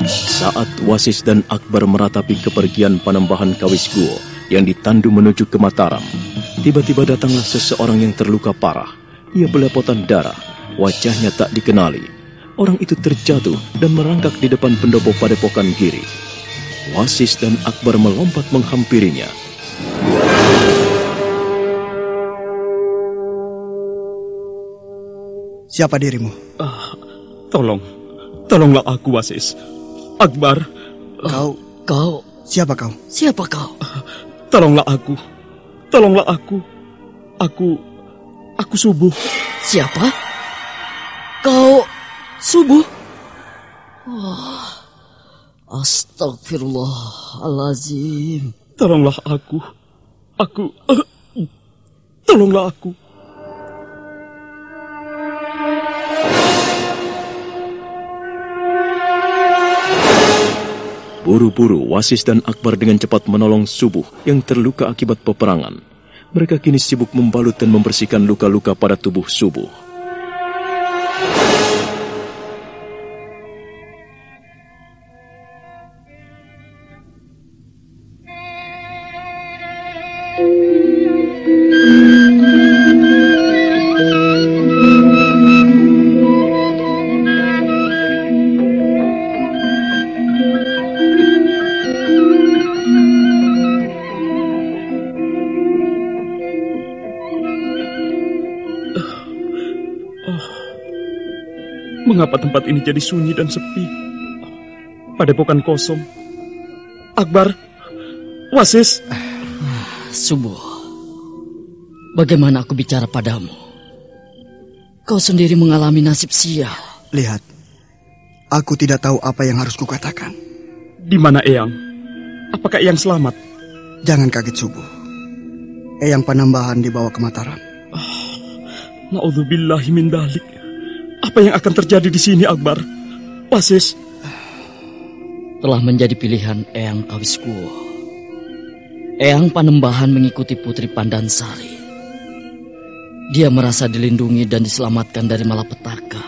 Saat Wasis dan Akbar meratapi kepergian Panembahan Kawiskuo yang ditandu menuju ke Mataram, tiba-tiba datanglah seseorang yang terluka parah. Ia belepotan darah, wajahnya tak dikenali. Orang itu terjatuh dan merangkak di depan pendopo Padepokan Giri. Wasis dan Akbar melompat menghampirinya. Siapa dirimu? Tolonglah aku, Wasis. Akbar. Kau? Siapa kau? Siapa kau? Tolonglah aku. Aku Subuh. Siapa? Kau Subuh? Astagfirullahalazim. Tolonglah aku. Tolonglah aku. Buru-buru Wasis dan Akbar dengan cepat menolong Subuh yang terluka akibat peperangan. Mereka kini sibuk membalut dan membersihkan luka-luka pada tubuh Subuh. Mengapa tempat ini jadi sunyi dan sepi? Padepokan kosong. Akbar, Wasis. Subuh, bagaimana aku bicara padamu? Kau sendiri mengalami nasib sial. Lihat, aku tidak tahu apa yang harus kukatakan. Di mana Eyang? Apakah Eyang selamat? Jangan kaget, Subuh. Eyang Panembahan dibawa ke Mataram. Na'udzubillahi min dzalik. Apa yang akan terjadi di sini, Akbar? Wasis. Telah menjadi pilihan Eyang Kawiskuo. Eyang Panembahan mengikuti Putri Pandansari. Dia merasa dilindungi dan diselamatkan dari malapetaka.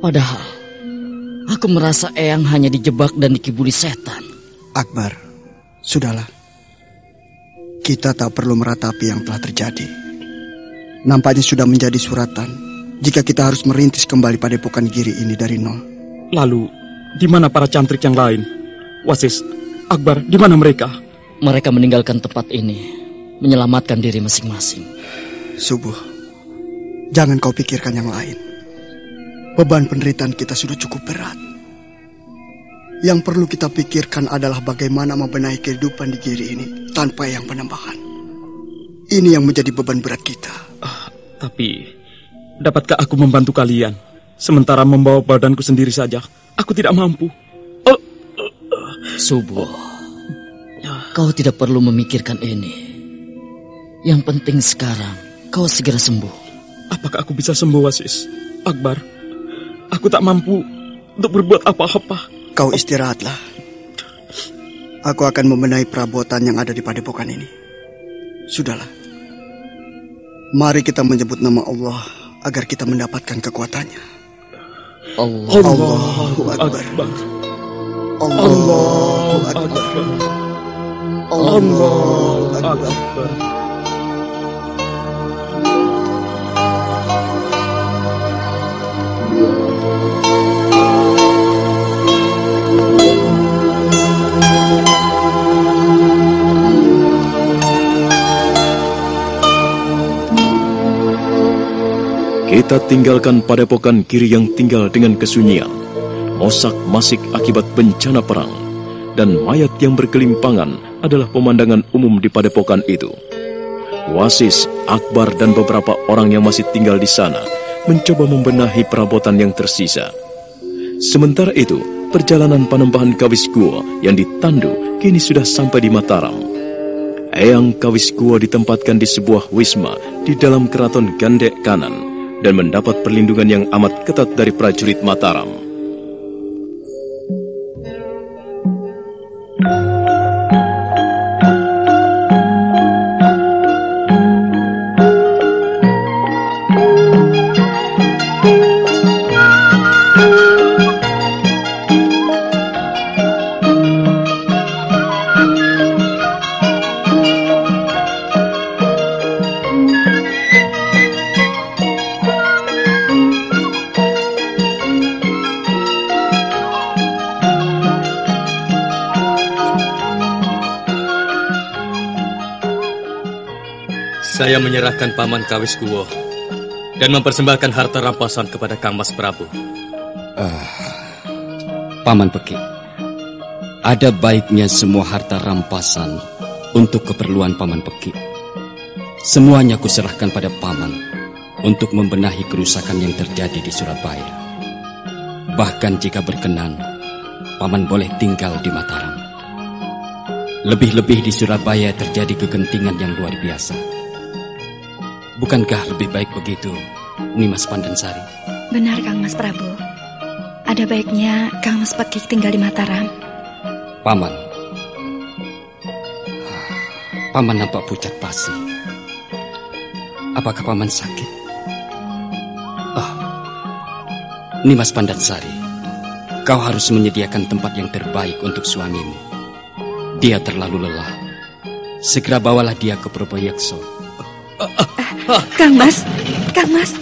Padahal, aku merasa Eyang hanya dijebak dan dikibuli setan. Akbar, sudahlah. Kita tak perlu meratapi yang telah terjadi. Nampaknya sudah menjadi suratan jika kita harus merintis kembali Padepokan Giri ini dari nol. Lalu, di mana para cantrik yang lain? Wasis, Akbar, di mana mereka? Mereka meninggalkan tempat ini, menyelamatkan diri masing-masing. Subuh, jangan kau pikirkan yang lain. Beban penderitaan kita sudah cukup berat. Yang perlu kita pikirkan adalah bagaimana membenahi kehidupan di Giri ini tanpa Eyang Panembahan. Ini yang menjadi beban berat kita. Tapi, dapatkah aku membantu kalian? Sementara membawa badanku sendiri saja, aku tidak mampu. Subuh, kau tidak perlu memikirkan ini. Yang penting sekarang, kau segera sembuh. Apakah aku bisa sembuh, Wasis? Akbar, aku tak mampu untuk berbuat apa-apa. Kau istirahatlah. Aku akan membenahi perabotan yang ada di padepokan ini. Sudahlah. Mari kita menyebut nama Allah agar kita mendapatkan kekuatannya. Allahu Akbar. Allahu Akbar. Allahu Akbar. Kita tinggalkan padepokan Giri yang tinggal dengan kesunyian, mosak-masik akibat bencana perang, dan mayat yang berkelimpangan adalah pemandangan umum di padepokan itu. Wasis, Akbar, dan beberapa orang yang masih tinggal di sana mencoba membenahi perabotan yang tersisa. Sementara itu, perjalanan Panembahan Kawiskuo yang ditandu kini sudah sampai di Mataram. Eyang Kawiskuo ditempatkan di sebuah wisma di dalam keraton Gandek Kanan dan mendapat perlindungan yang amat ketat dari prajurit Mataram. Saya menyerahkan Paman Kawis Kuwo dan mempersembahkan harta rampasan kepada Kang Mas Prabu. Paman Peki, ada baiknya semua harta rampasan untuk keperluan Paman Peki. Semuanya kuserahkan pada Paman untuk membenahi kerusakan yang terjadi di Surabaya. Bahkan jika berkenan, Paman boleh tinggal di Mataram. Lebih-lebih di Surabaya terjadi kegentingan yang luar biasa. Bukankah lebih baik begitu, Nimas Pandansari? Benar, Kang Mas Prabu. Ada baiknya Kang Mas Peki tinggal di Mataram. Paman nampak pucat pasi. Apakah Paman sakit? Nimas Pandansari, kau harus menyediakan tempat yang terbaik untuk suamimu. Dia terlalu lelah. Segera bawalah dia ke Proboyekso. Kang Mas. Kang Mas.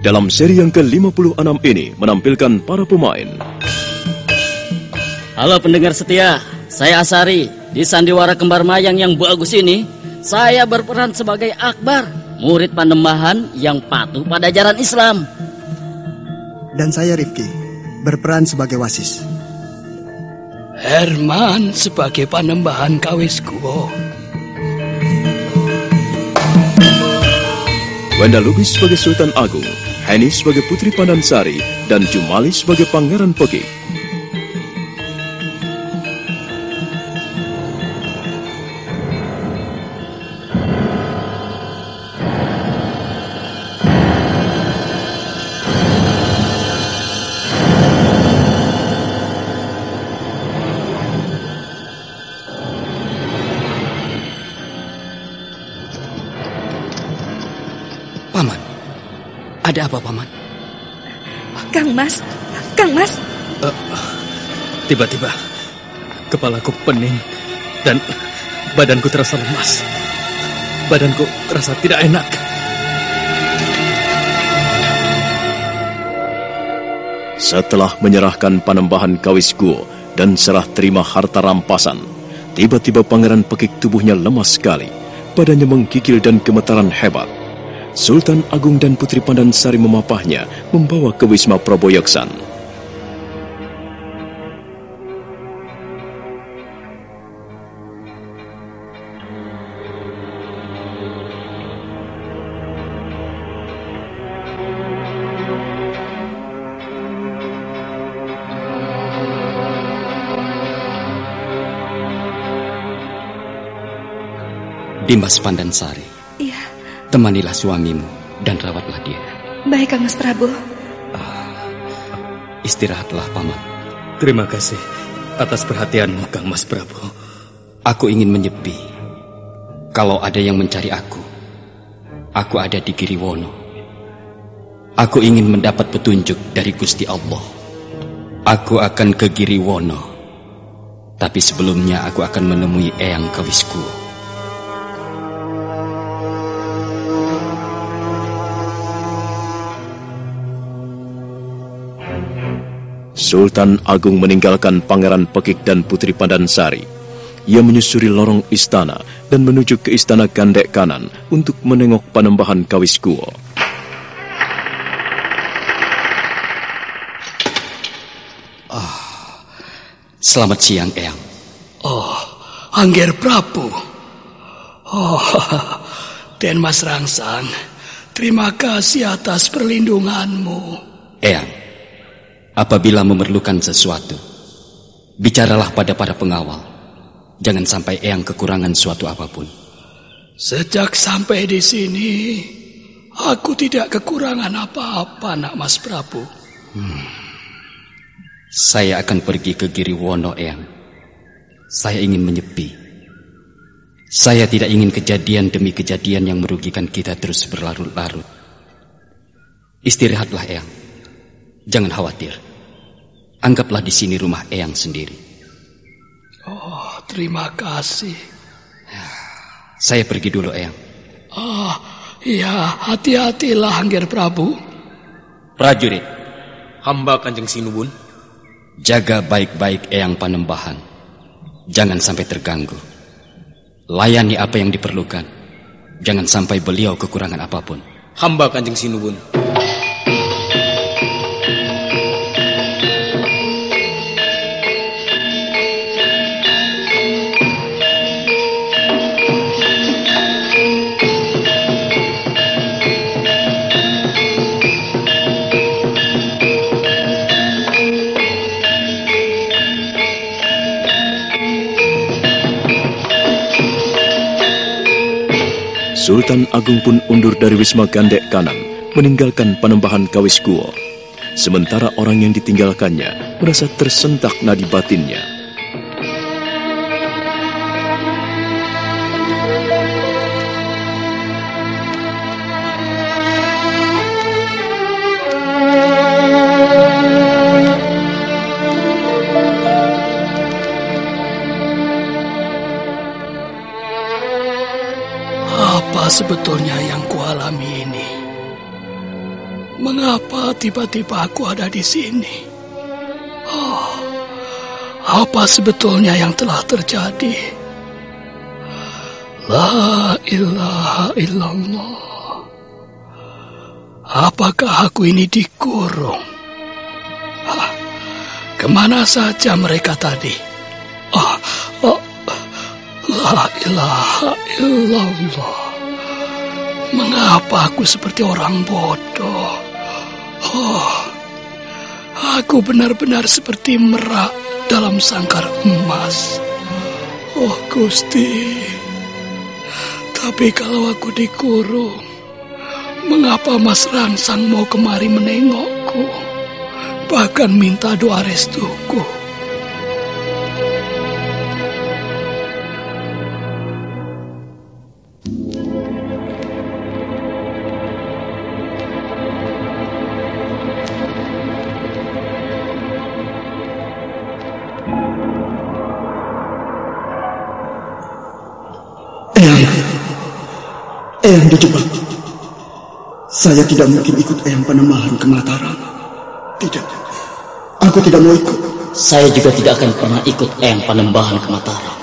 Dalam seri yang ke-56 ini menampilkan para pemain. Halo pendengar setia, saya Asari. Di Sandiwara Kembar Mayang yang bagus ini, saya berperan sebagai Akbar, murid Panembahan yang patuh pada ajaran Islam. Dan saya Rifki, berperan sebagai Wasis. Herman sebagai Panembahan Kawis Kuwo. Wenda Lubis sebagai Sultan Agung, Heni sebagai Putri Pandansari, dan Jumali sebagai Pangeran Peki. Paman, ada apa Paman? Kang Mas. Tiba-tiba kepalaku pening dan badanku terasa lemas. Badanku terasa tidak enak. Setelah menyerahkan Panembahan Kawis Kuwo dan serah terima harta rampasan, tiba-tiba Pangeran Pekik tubuhnya lemas sekali, badannya menggigil dan gemetaran hebat. Sultan Agung dan Putri Pandansari memapahnya, membawa ke Wisma Proboyeksan. Dimas Pandansari. Iya. Temanilah suamimu dan rawatlah dia. Baik, Kang Mas Prabu. Istirahatlah, Paman. Terima kasih atas perhatianmu, Kang Mas Prabu. Aku ingin menyepi. Kalau ada yang mencari aku ada di Giriwono. Aku ingin mendapat petunjuk dari Gusti Allah. Aku akan ke Giriwono. Tapi sebelumnya aku akan menemui Eyang Kawis Kuwo. Sultan Agung meninggalkan Pangeran Pekik dan Putri Pandansari. Ia menyusuri lorong istana dan menuju ke istana Gandek Kanan untuk menengok Panembahan Kawis Kuwo. Selamat siang, Eyang. Angger Prabu. Den Mas Rangsang, terima kasih atas perlindunganmu. Eyang, apabila memerlukan sesuatu, bicaralah pada para pengawal. Jangan sampai Eyang kekurangan suatu apapun. Sejak sampai di sini, aku tidak kekurangan apa-apa, Nak Mas Prabu. Saya akan pergi ke Giriwono, Eyang. Saya ingin menyepi. Saya tidak ingin kejadian demi kejadian yang merugikan kita terus berlarut-larut. Istirahatlah, Eyang. Jangan khawatir. Anggaplah di sini rumah Eyang sendiri. Oh, terima kasih. Saya pergi dulu, Eyang. Ya, hati-hatilah, Angger Prabu. Prajurit, Hamba Kanjeng Sinubun. jaga baik-baik Eyang Panembahan. Jangan sampai terganggu. Layani apa yang diperlukan. Jangan sampai beliau kekurangan apapun. Hamba Kanjeng Sinubun. Sultan Agung pun undur dari Wisma Gandek Kanan, meninggalkan Panembahan Kawis Kuo. Sementara orang yang ditinggalkannya merasa tersentak nadi batinnya. Apa sebetulnya yang kualami ini? Mengapa tiba-tiba aku ada di sini? Apa sebetulnya yang telah terjadi? La ilaha illallah. Apakah aku ini dikurung? Kemana saja mereka tadi? La ilaha illallah. Mengapa aku seperti orang bodoh? Aku benar-benar seperti merak dalam sangkar emas. Oh Gusti, tapi kalau aku dikurung, mengapa Mas Ransang mau kemari menengokku, bahkan minta doa restuku? Eyang dijebak. Saya tidak mungkin ikut Eyang Panembahan ke Mataram. Tidak, aku tidak mau ikut. Saya juga tidak akan pernah ikut Eyang Panembahan ke Mataram.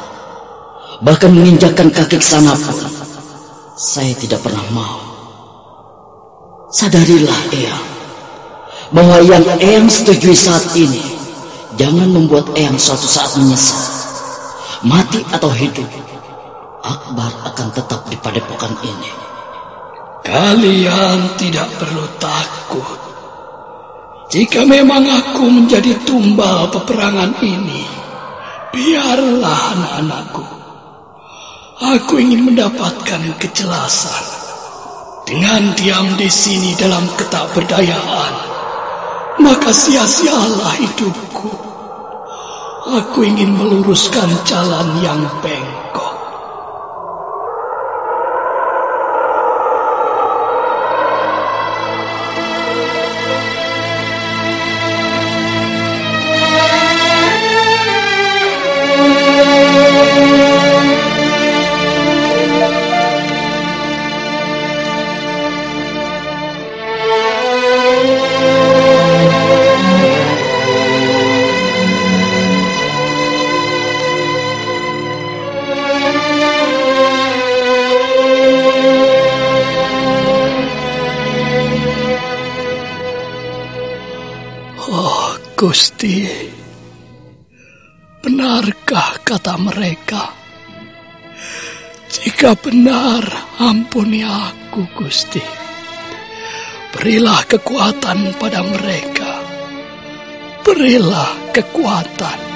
Bahkan menginjakkan kaki ke sana pun saya tidak pernah mau. Sadarilah Eyang, bahwa yang Eyang setujui saat ini jangan membuat Eyang suatu saat menyesal. Mati atau hidup, Akbar akan tetap di padepokan ini. Kalian tidak perlu takut. Jika memang aku menjadi tumbal peperangan ini, biarlah anak-anakku. Aku ingin mendapatkan kejelasan. Dengan diam di sini dalam ketakberdayaan, maka sia-sialah hidupku. Aku ingin meluruskan jalan yang bengkok. Gusti, benarkah kata mereka? Jika benar, ampuni aku, Gusti. Berilah kekuatan pada mereka. Berilah kekuatan.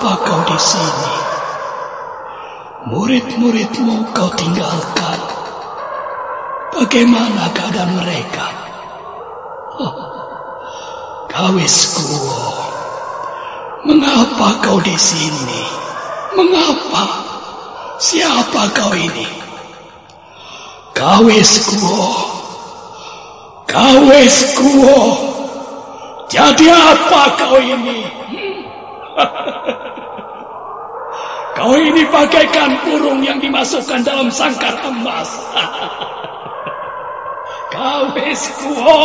apa kau di sini? Murid-muridmu kau tinggalkan. Bagaimana keadaan mereka? Kawis Kuwo, mengapa kau di sini? Mengapa? Siapa kau ini? Kawis Kuwo, Kawis Kuwo, jadi apa kau ini? Kau ini bagaikan burung yang dimasukkan dalam sangkar emas. Kawis Kuwo,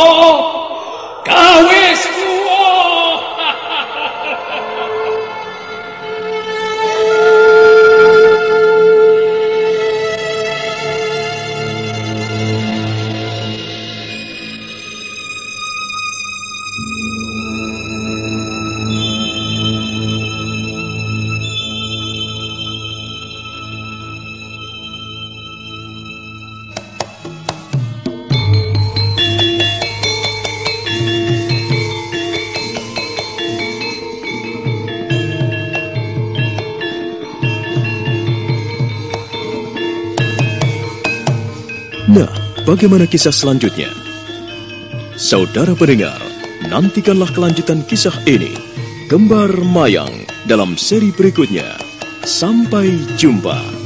Kawis Kuwo. Nah, bagaimana kisah selanjutnya? Saudara pendengar, nantikanlah kelanjutan kisah ini, Kembar Mayang, dalam seri berikutnya. Sampai jumpa.